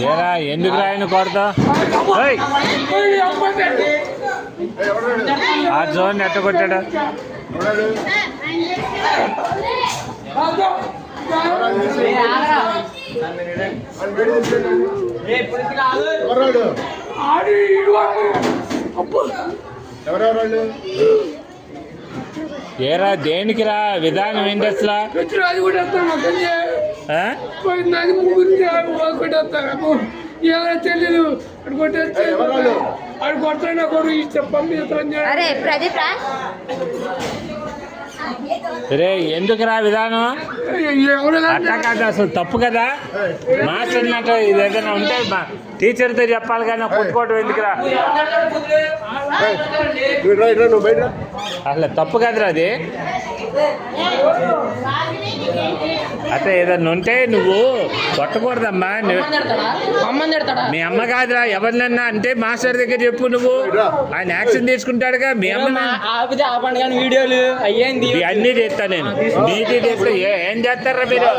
ఏరా ఎందుకు రాయను కొడతా ఆ జోన్ ఎట్ట కొట్టాడు ఏరా దేనికి రా విధానం ఏంటి అసలు తెలియదు అడు కొడతాడు కొడు అరే ప్రదీప్ రా రే ఎందుకురా విధానం అట్లా కాదు అసలు తప్పు కదా మాస్టర్ అన్నట్టు ఇది ఏదైనా ఉంటే టీచర్తో చెప్పాలి కానీ కొట్టుకోవడం ఎందుకురా అసలు తప్పు కదరా అది అట్లా ఏదన్నా ఉంటే నువ్వు కొట్టకూడదమ్మా మీ అమ్మ కాదురా ఎవరినన్నా అంటే మాస్టర్ దగ్గర చెప్పు నువ్వు ఆయన యాక్షన్ తీసుకుంటాడుగా మీ అమ్మ వీడియోలు అయ్యేంది అన్నీ చేస్తా నేను నీటి చేస్తా ఏం చేస్తారా మీరు